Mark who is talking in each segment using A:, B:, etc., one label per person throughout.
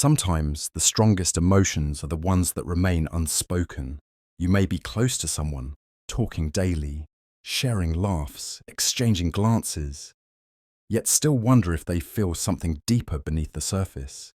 A: Sometimes the strongest emotions are the ones that remain unspoken. You may be close to someone, talking daily, sharing laughs, exchanging glances, yet still wonder if they feel something deeper beneath the surface.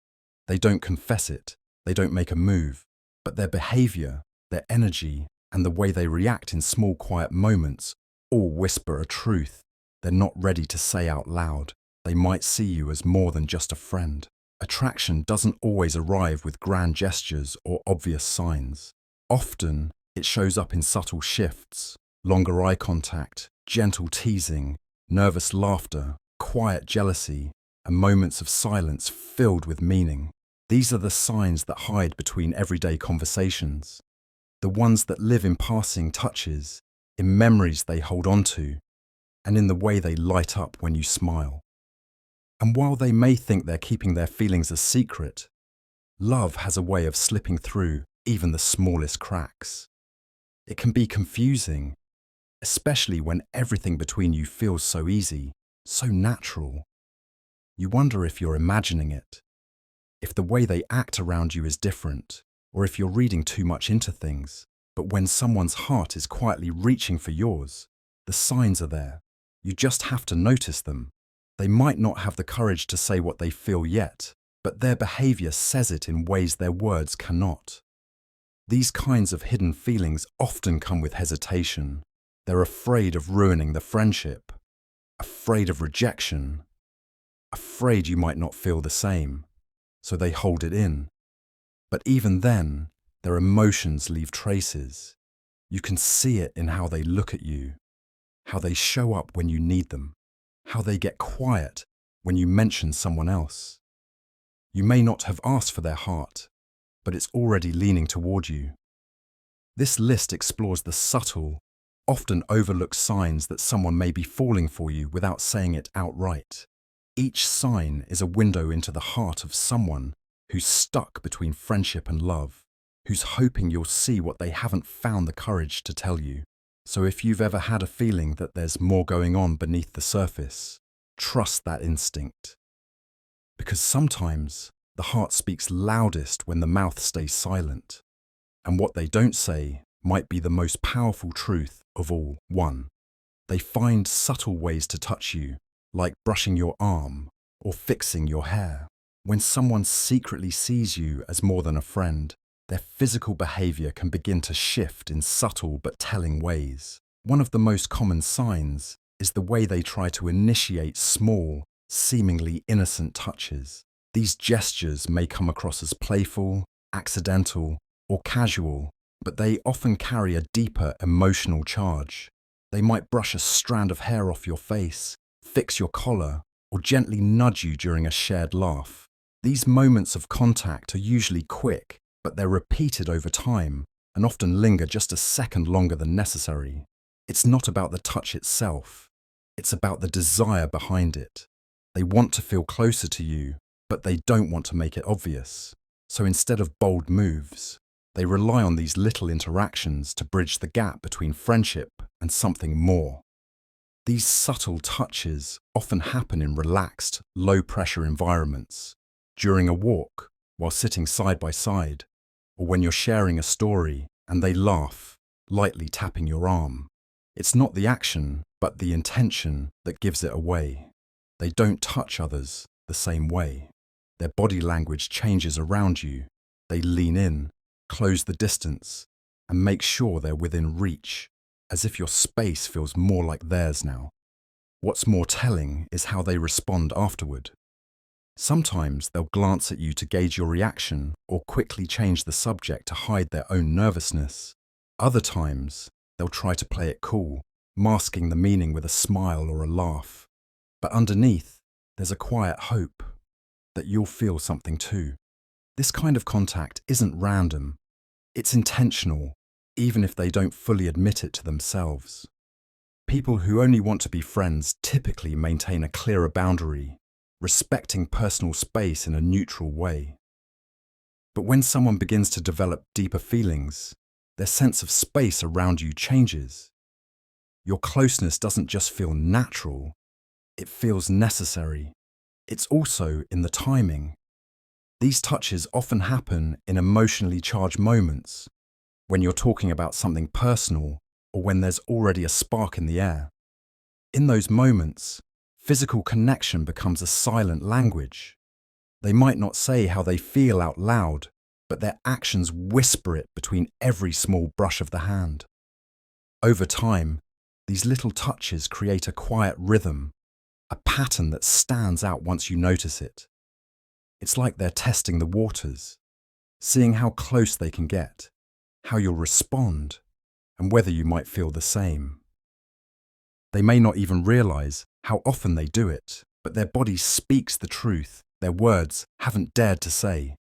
A: They don't confess it, they don't make a move, but their behavior, their energy, and the way they react in small quiet moments all whisper a truth they're not ready to say out loud. They might see you as more than just a friend. Attraction doesn't always arrive with grand gestures or obvious signs. Often, it shows up in subtle shifts, longer eye contact, gentle teasing, nervous laughter, quiet jealousy, and moments of silence filled with meaning. These are the signs that hide between everyday conversations, the ones that live in passing touches, in memories they hold on to, and in the way they light up when you smile. And while they may think they're keeping their feelings a secret, love has a way of slipping through even the smallest cracks. It can be confusing, especially when everything between you feels so easy, so natural. You wonder if you're imagining it, if the way they act around you is different, or if you're reading too much into things. But when someone's heart is quietly reaching for yours, the signs are there. You just have to notice them. They might not have the courage to say what they feel yet, but their behavior says it in ways their words cannot. These kinds of hidden feelings often come with hesitation. They're afraid of ruining the friendship, afraid of rejection, afraid you might not feel the same, so they hold it in. But even then, their emotions leave traces. You can see it in how they look at you, how they show up when you need them, how they get quiet when you mention someone else. You may not have asked for their heart, but it's already leaning toward you. This list explores the subtle, often overlooked signs that someone may be falling for you without saying it outright. Each sign is a window into the heart of someone who's stuck between friendship and love, who's hoping you'll see what they haven't found the courage to tell you. So if you've ever had a feeling that there's more going on beneath the surface, trust that instinct. Because sometimes the heart speaks loudest when the mouth stays silent, and what they don't say might be the most powerful truth of all. 1. They find subtle ways to touch you, like brushing your arm or fixing your hair. When someone secretly sees you as more than a friend, their physical behavior can begin to shift in subtle but telling ways. One of the most common signs is the way they try to initiate small, seemingly innocent touches. These gestures may come across as playful, accidental, or casual, but they often carry a deeper emotional charge. They might brush a strand of hair off your face, fix your collar, or gently nudge you during a shared laugh. These moments of contact are usually quick, but they're repeated over time and often linger just a second longer than necessary. It's not about the touch itself, it's about the desire behind it. They want to feel closer to you, but they don't want to make it obvious. So instead of bold moves, they rely on these little interactions to bridge the gap between friendship and something more. These subtle touches often happen in relaxed, low-pressure environments, during a walk, while sitting side by side, or when you're sharing a story and they laugh, lightly tapping your arm. It's not the action, but the intention that gives it away. They don't touch others the same way. Their body language changes around you. They lean in, close the distance, and make sure they're within reach, as if your space feels more like theirs now. What's more telling is how they respond afterward. Sometimes they'll glance at you to gauge your reaction or quickly change the subject to hide their own nervousness. Other times, they'll try to play it cool, masking the meaning with a smile or a laugh. But underneath, there's a quiet hope that you'll feel something too. This kind of contact isn't random. It's intentional, even if they don't fully admit it to themselves. People who only want to be friends typically maintain a clearer boundary, respecting personal space in a neutral way. But when someone begins to develop deeper feelings, their sense of space around you changes. Your closeness doesn't just feel natural, it feels necessary. It's also in the timing. These touches often happen in emotionally charged moments, when you're talking about something personal or when there's already a spark in the air. In those moments, physical connection becomes a silent language. They might not say how they feel out loud, but their actions whisper it between every small brush of the hand. Over time, these little touches create a quiet rhythm, a pattern that stands out once you notice it. It's like they're testing the waters, seeing how close they can get, how you'll respond, and whether you might feel the same. They may not even realize how often they do it, but their body speaks the truth their words haven't dared to say.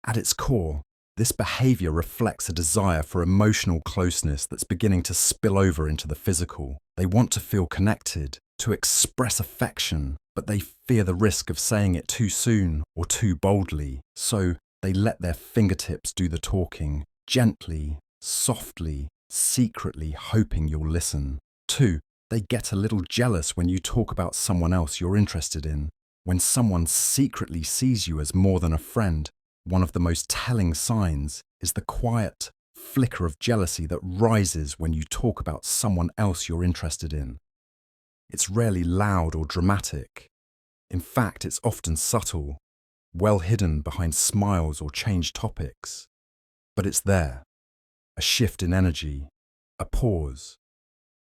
A: At its core, this behavior reflects a desire for emotional closeness that's beginning to spill over into the physical. They want to feel connected, to express affection, but they fear the risk of saying it too soon or too boldly, so they let their fingertips do the talking, gently, softly, secretly hoping you'll listen. 2. They get a little jealous when you talk about someone else you're interested in. When someone secretly sees you as more than a friend, one of the most telling signs is the quiet flicker of jealousy that rises when you talk about someone else you're interested in. It's rarely loud or dramatic. In fact, it's often subtle, well hidden behind smiles or changed topics. But it's there, a shift in energy, a pause,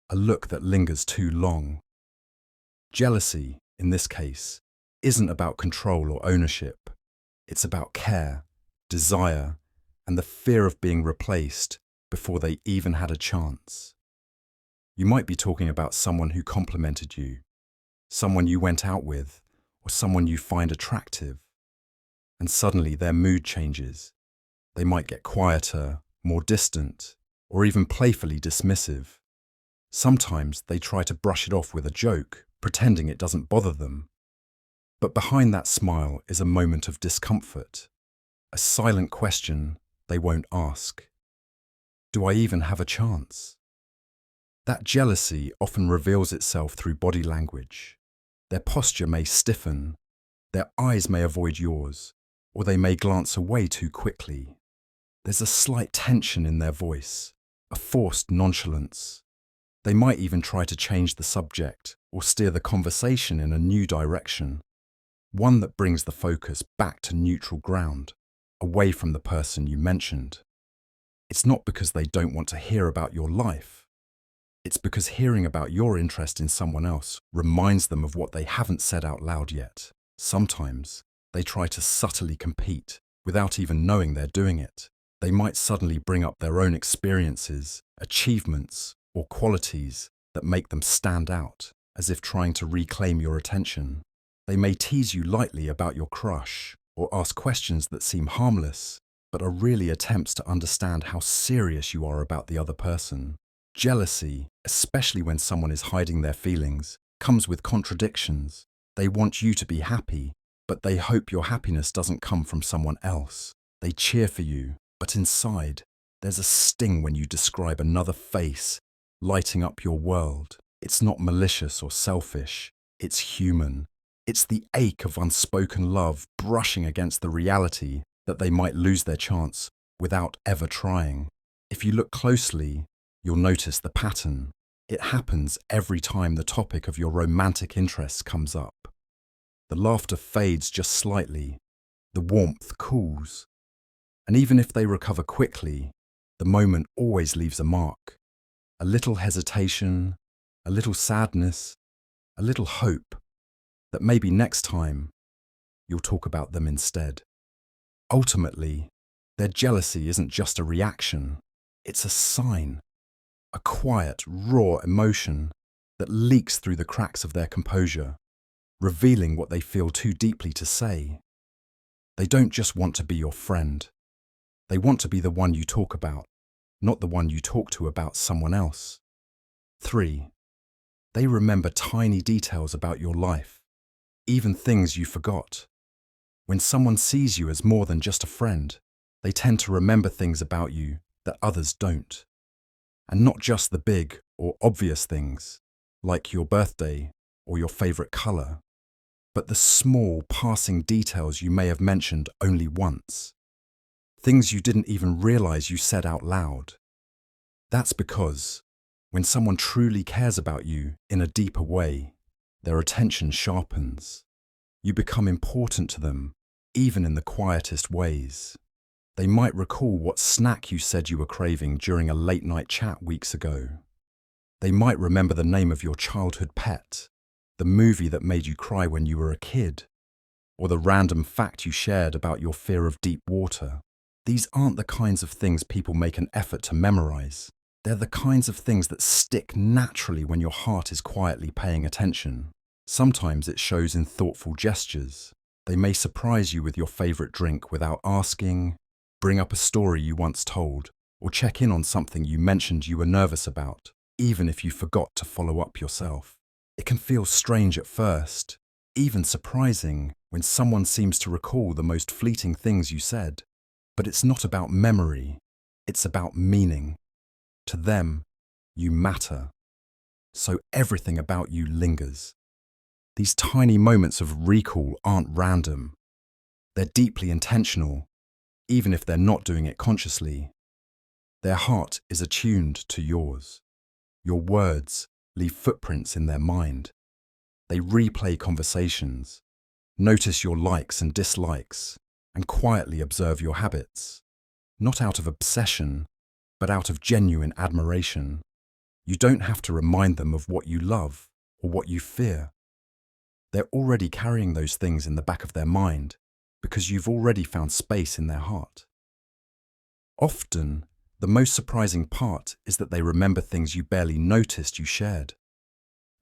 A: a look that lingers too long. Jealousy, in this case, isn't about control or ownership. It's about care, desire, and the fear of being replaced before they even had a chance. You might be talking about someone who complimented you, someone you went out with, or someone you find attractive. And suddenly their mood changes. They might get quieter, more distant, or even playfully dismissive. Sometimes they try to brush it off with a joke, pretending it doesn't bother them. But behind that smile is a moment of discomfort, a silent question they won't ask. Do I even have a chance? That jealousy often reveals itself through body language. Their posture may stiffen, their eyes may avoid yours, or they may glance away too quickly. There's a slight tension in their voice, a forced nonchalance. They might even try to change the subject or steer the conversation in a new direction, one that brings the focus back to neutral ground, away from the person you mentioned. It's not because they don't want to hear about your life. It's because hearing about your interest in someone else reminds them of what they haven't said out loud yet. Sometimes they try to subtly compete without even knowing they're doing it. They might suddenly bring up their own experiences, achievements, or qualities that make them stand out, as if trying to reclaim your attention. They may tease you lightly about your crush, or ask questions that seem harmless, but are really attempts to understand how serious you are about the other person. Jealousy, especially when someone is hiding their feelings, comes with contradictions. They want you to be happy, but they hope your happiness doesn't come from someone else. They cheer for you, but inside, there's a sting when you describe another face lighting up your world. It's not malicious or selfish, it's human. It's the ache of unspoken love brushing against the reality that they might lose their chance without ever trying. If you look closely, you'll notice the pattern. It happens every time the topic of your romantic interests comes up. The laughter fades just slightly, the warmth cools. And even if they recover quickly, the moment always leaves a mark. A little hesitation, a little sadness, a little hope that maybe next time you'll talk about them instead. Ultimately, their jealousy isn't just a reaction, it's a sign, a quiet, raw emotion that leaks through the cracks of their composure, revealing what they feel too deeply to say. They don't just want to be your friend. They want to be the one you talk about, not the one you talk to about someone else. 3. They remember tiny details about your life, even things you forgot. When someone sees you as more than just a friend, they tend to remember things about you that others don't. And not just the big or obvious things, like your birthday or your favorite color. but the small, passing details you may have mentioned only once. Things you didn't even realize you said out loud. That's because when someone truly cares about you in a deeper way, their attention sharpens. You become important to them, even in the quietest ways. They might recall what snack you said you were craving during a late-night chat weeks ago. They might remember the name of your childhood pet, the movie that made you cry when you were a kid, or the random fact you shared about your fear of deep water. These aren't the kinds of things people make an effort to memorize. They're the kinds of things that stick naturally when your heart is quietly paying attention. Sometimes it shows in thoughtful gestures. They may surprise you with your favorite drink without asking, bring up a story you once told, or check in on something you mentioned you were nervous about, even if you forgot to follow up yourself. It can feel strange at first, even surprising, when someone seems to recall the most fleeting things you said. But it's not about memory, it's about meaning. To them, you matter. So everything about you lingers. These tiny moments of recall aren't random. They're deeply intentional, even if they're not doing it consciously. Their heart is attuned to yours. Your words leave footprints in their mind. They replay conversations, notice your likes and dislikes, and quietly observe your habits. Not out of obsession, but out of genuine admiration. You don't have to remind them of what you love or what you fear. They're already carrying those things in the back of their mind because you've already found space in their heart. Often, the most surprising part is that they remember things you barely noticed you shared.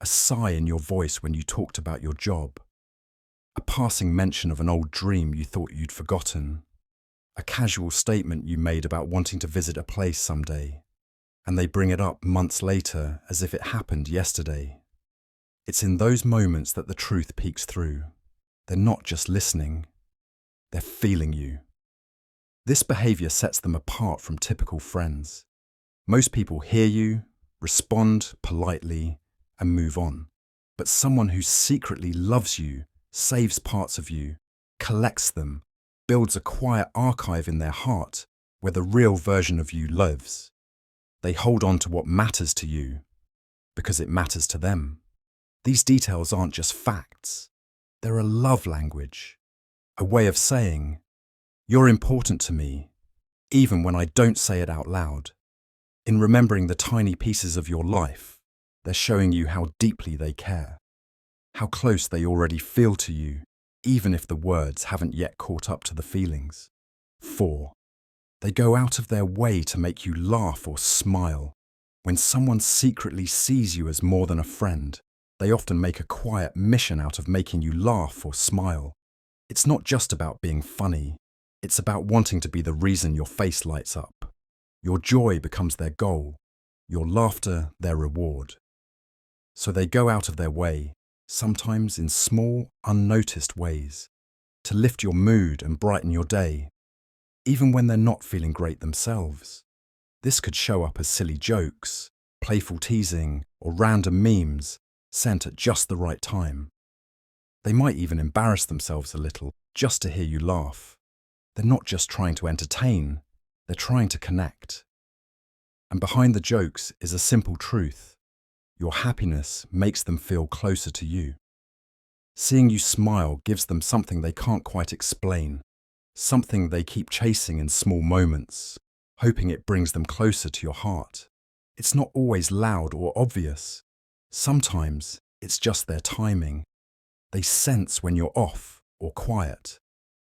A: A sigh in your voice when you talked about your job. A passing mention of an old dream you thought you'd forgotten. A casual statement you made about wanting to visit a place someday, and they bring it up months later as if it happened yesterday. It's in those moments that the truth peeks through. They're not just listening, they're feeling you. This behavior sets them apart from typical friends. Most people hear you, respond politely, and move on. But someone who secretly loves you, saves parts of you, collects them, builds a quiet archive in their heart where the real version of you lives. They hold on to what matters to you because it matters to them. These details aren't just facts. They're a love language, a way of saying, "You're important to me, even when I don't say it out loud." In remembering the tiny pieces of your life, they're showing you how deeply they care, how close they already feel to you, even if the words haven't yet caught up to the feelings. 4. They go out of their way to make you laugh or smile. When someone secretly sees you as more than a friend, they often make a quiet mission out of making you laugh or smile. It's not just about being funny. It's about wanting to be the reason your face lights up. Your joy becomes their goal, your laughter their reward. So they go out of their way, sometimes in small, unnoticed ways, to lift your mood and brighten your day, even when they're not feeling great themselves. This could show up as silly jokes, playful teasing, or random memes sent at just the right time. They might even embarrass themselves a little just to hear you laugh. They're not just trying to entertain, they're trying to connect. And behind the jokes is a simple truth. Your happiness makes them feel closer to you. Seeing you smile gives them something they can't quite explain, something they keep chasing in small moments, hoping it brings them closer to your heart. It's not always loud or obvious. Sometimes it's just their timing. They sense when you're off or quiet,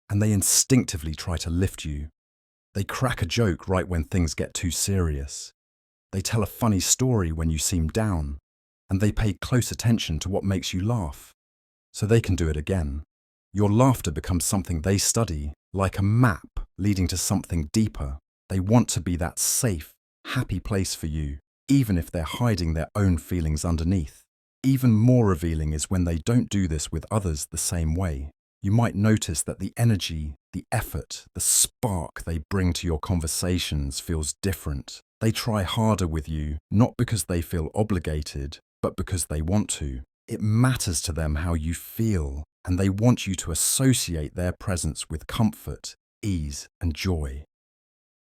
A: and they instinctively try to lift you. They crack a joke right when things get too serious. They tell a funny story when you seem down, and they pay close attention to what makes you laugh, so they can do it again. Your laughter becomes something they study, like a map leading to something deeper. They want to be that safe, happy place for you, even if they're hiding their own feelings underneath. Even more revealing is when they don't do this with others the same way. You might notice that the energy, the effort, the spark they bring to your conversations feels different. They try harder with you, not because they feel obligated, but because they want to. It matters to them how you feel, and they want you to associate their presence with comfort, ease, and joy.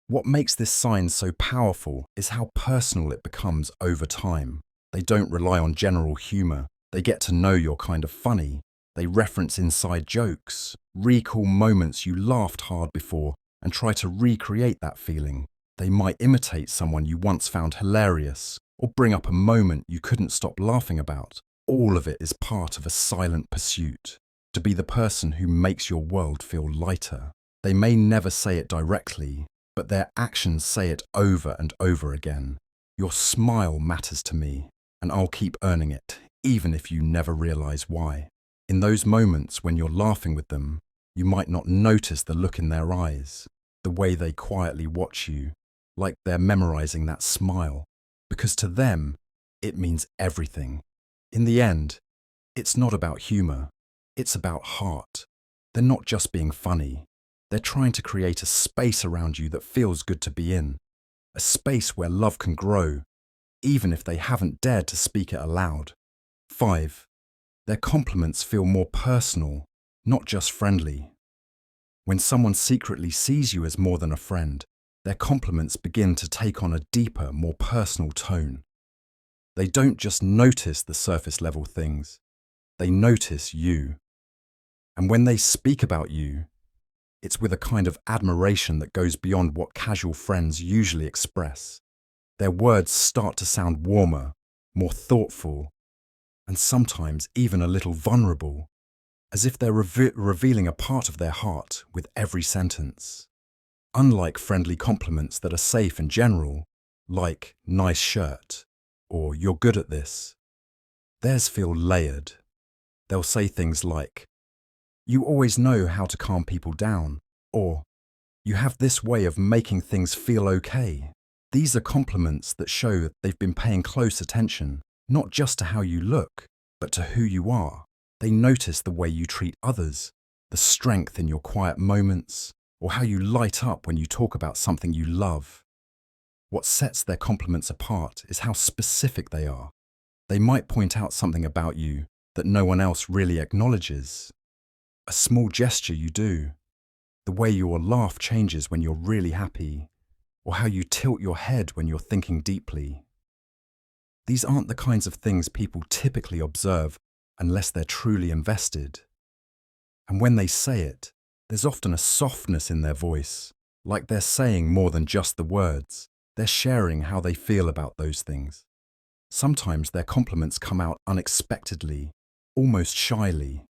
A: What makes this sign so powerful is how personal it becomes over time. They don't rely on general humour. They get to know you're kind of funny. They reference inside jokes, recall moments you laughed hard before, and try to recreate that feeling. They might imitate someone you once found hilarious, or bring up a moment you couldn't stop laughing about. All of it is part of a silent pursuit, to be the person who makes your world feel lighter. They may never say it directly, but their actions say it over and over again. Your smile matters to me, and I'll keep earning it, even if you never realize why. In those moments when you're laughing with them, you might not notice the look in their eyes, the way they quietly watch you, like they're memorizing that smile, because to them, it means everything. In the end, it's not about humor, it's about heart. They're not just being funny. They're trying to create a space around you that feels good to be in, a space where love can grow, even if they haven't dared to speak it aloud. 5. Their compliments feel more personal, not just friendly. When someone secretly sees you as more than a friend, their compliments begin to take on a deeper, more personal tone. They don't just notice the surface level things, they notice you. And when they speak about you, it's with a kind of admiration that goes beyond what casual friends usually express. Their words start to sound warmer, more thoughtful, and sometimes even a little vulnerable, as if they're revealing a part of their heart with every sentence. Unlike friendly compliments that are safe and general, like "nice shirt" or "you're good at this," theirs feel layered. They'll say things like, "You always know how to calm people down," or "You have this way of making things feel okay." These are compliments that show that they've been paying close attention, not just to how you look, but to who you are. They notice the way you treat others, the strength in your quiet moments, or how you light up when you talk about something you love. What sets their compliments apart is how specific they are. They might point out something about you that no one else really acknowledges. A small gesture you do, the way your laugh changes when you're really happy, or how you tilt your head when you're thinking deeply. These aren't the kinds of things people typically observe unless they're truly invested. And when they say it, there's often a softness in their voice, like they're saying more than just the words. They're sharing how they feel about those things. Sometimes their compliments come out unexpectedly, almost shyly.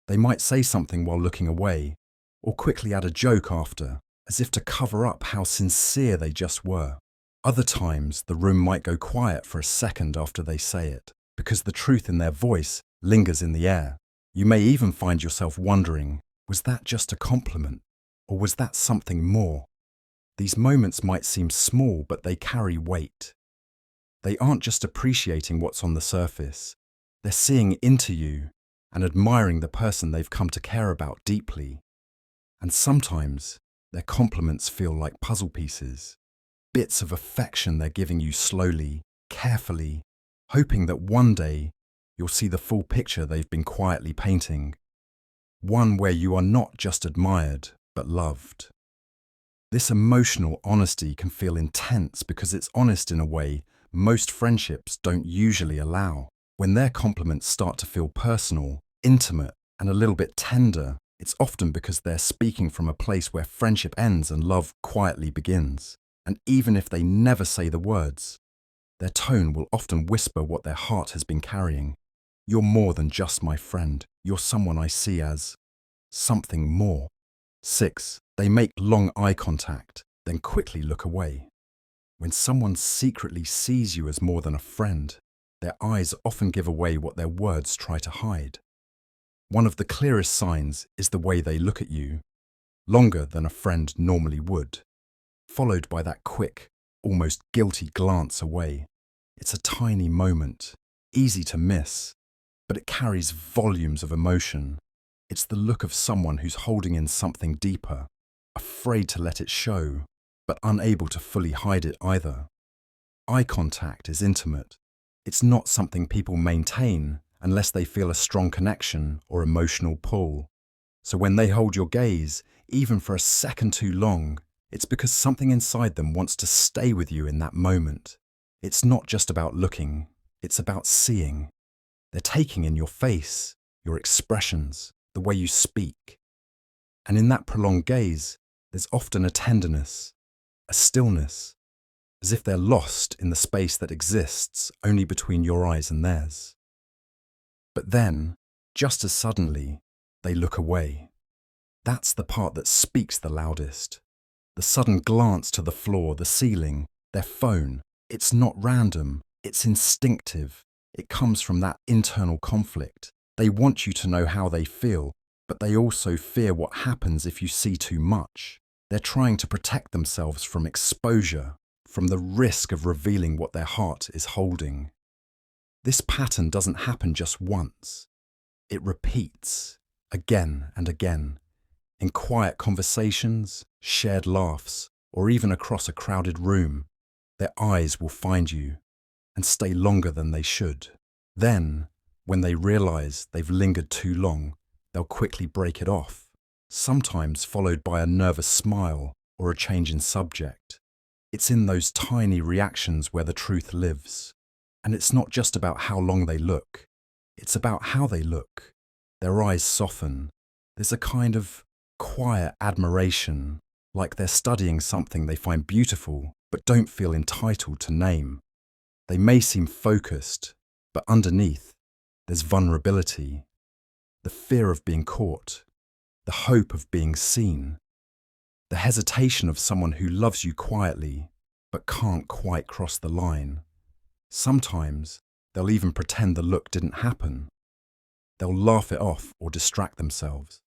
A: They might say something while looking away, or quickly add a joke after, as if to cover up how sincere they just were. Other times, the room might go quiet for a second after they say it, because the truth in their voice lingers in the air. You may even find yourself wondering, was that just a compliment, or was that something more? These moments might seem small, but they carry weight. They aren't just appreciating what's on the surface. They're seeing into you and admiring the person they've come to care about deeply. And sometimes, their compliments feel like puzzle pieces, bits of affection they're giving you slowly, carefully, hoping that one day you'll see the full picture they've been quietly painting. One where you are not just admired, but loved. This emotional honesty can feel intense because it's honest in a way most friendships don't usually allow. When their compliments start to feel personal, intimate, and a little bit tender, it's often because they're speaking from a place where friendship ends and love quietly begins. And even if they never say the words, their tone will often whisper what their heart has been carrying. You're more than just my friend. You're someone I see as something more. 6. They make long eye contact, then quickly look away. When someone secretly sees you as more than a friend, their eyes often give away what their words try to hide. One of the clearest signs is the way they look at you, longer than a friend normally would, followed by that quick, almost guilty glance away. It's a tiny moment, easy to miss, but it carries volumes of emotion. It's the look of someone who's holding in something deeper, afraid to let it show, but unable to fully hide it either. Eye contact is intimate. It's not something people maintain unless they feel a strong connection or emotional pull. So when they hold your gaze, even for a second too long, it's because something inside them wants to stay with you in that moment. It's not just about looking, it's about seeing. They're taking in your face, your expressions, the way you speak. And in that prolonged gaze, there's often a tenderness, a stillness, as if they're lost in the space that exists only between your eyes and theirs. But then, just as suddenly, they look away. That's the part that speaks the loudest. The sudden glance to the floor, the ceiling, their phone. It's not random, it's instinctive. It comes from that internal conflict. They want you to know how they feel, but they also fear what happens if you see too much. They're trying to protect themselves from exposure, from the risk of revealing what their heart is holding. This pattern doesn't happen just once. It repeats again and again, in quiet conversations, shared laughs, or even across a crowded room. Their eyes will find you and stay longer than they should. Then, when they realize they've lingered too long, they'll quickly break it off, sometimes followed by a nervous smile or a change in subject. It's in those tiny reactions where the truth lives. And it's not just about how long they look, it's about how they look. Their eyes soften. There's a kind of quiet admiration, like they're studying something they find beautiful but don't feel entitled to name. They may seem focused, but underneath, there's vulnerability, the fear of being caught, the hope of being seen, the hesitation of someone who loves you quietly but can't quite cross the line. Sometimes they'll even pretend the look didn't happen. They'll laugh it off or distract themselves.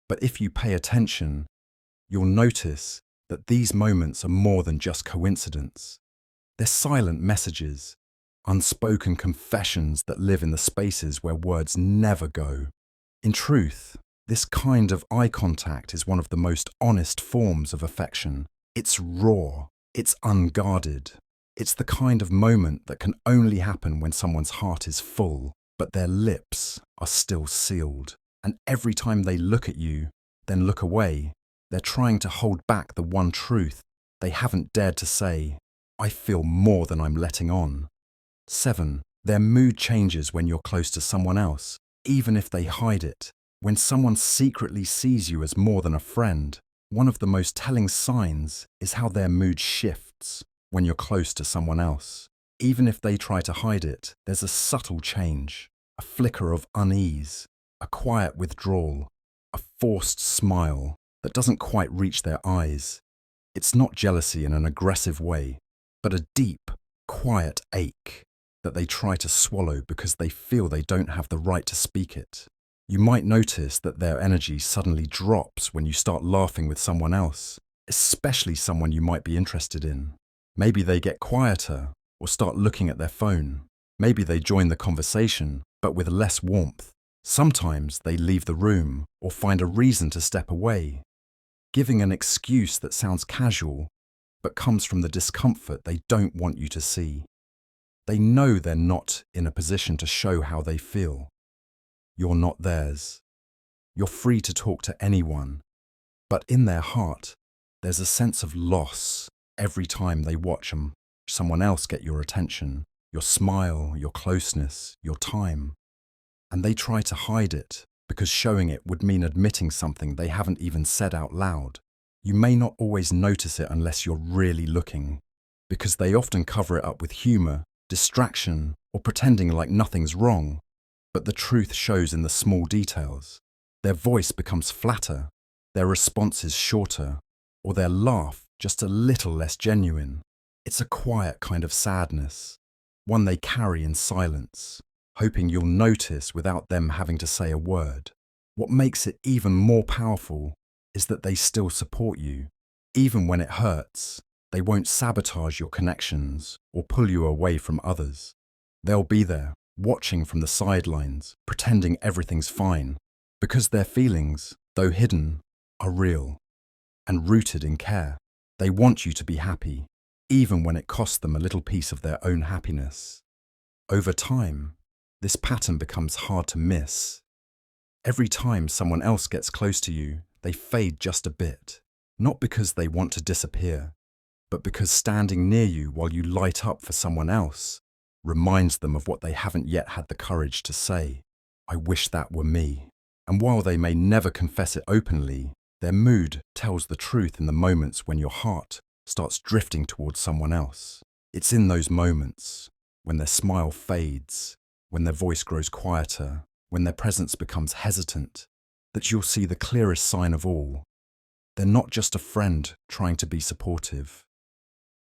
A: But if you pay attention, you'll notice that these moments are more than just coincidence. They're silent messages, unspoken confessions that live in the spaces where words never go. In truth, this kind of eye contact is one of the most honest forms of affection. It's raw, it's unguarded. It's the kind of moment that can only happen when someone's heart is full, but their lips are still sealed. And every time they look at you, then look away, they're trying to hold back the one truth they haven't dared to say. I feel more than I'm letting on. 7. Their mood changes when you're close to someone else, even if they hide it. When someone secretly sees you as more than a friend, one of the most telling signs is how their mood shifts when you're close to someone else. Even if they try to hide it, there's a subtle change, a flicker of unease, a quiet withdrawal, a forced smile that doesn't quite reach their eyes. It's not jealousy in an aggressive way, but a deep, quiet ache that they try to swallow because they feel they don't have the right to speak it. You might notice that their energy suddenly drops when you start laughing with someone else, especially someone you might be interested in. Maybe they get quieter or start looking at their phone. Maybe they join the conversation, but with less warmth. Sometimes they leave the room or find a reason to step away, giving an excuse that sounds casual, but comes from the discomfort they don't want you to see. They know they're not in a position to show how they feel. You're not theirs. You're free to talk to anyone, but in their heart, there's a sense of loss every time they watch someone else get your attention, your smile, your closeness, your time. And they try to hide it because showing it would mean admitting something they haven't even said out loud. You may not always notice it unless you're really looking, because they often cover it up with humor, distraction, or pretending like nothing's wrong. But the truth shows in the small details. Their voice becomes flatter, their responses shorter, or their laugh just a little less genuine. It's a quiet kind of sadness, one they carry in silence, hoping you'll notice without them having to say a word. What makes it even more powerful is that they still support you. Even when it hurts, they won't sabotage your connections or pull you away from others. They'll be there, watching from the sidelines, pretending everything's fine, because their feelings, though hidden, are real and rooted in care. They want you to be happy, even when it costs them a little piece of their own happiness. Over time, This pattern becomes hard to miss. Every time someone else gets close to you, they fade just a bit, not because they want to disappear, but because standing near you while you light up for someone else reminds them of what they haven't yet had the courage to say. I wish that were me. And while they may never confess it openly, their mood tells the truth in the moments when your heart starts drifting towards someone else. It's in those moments, when their smile fades, when their voice grows quieter, when their presence becomes hesitant, that you'll see the clearest sign of all. They're not just a friend trying to be supportive.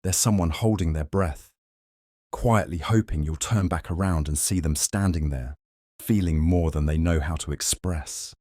A: They're someone holding their breath, quietly hoping you'll turn back around and see them standing there, feeling more than they know how to express.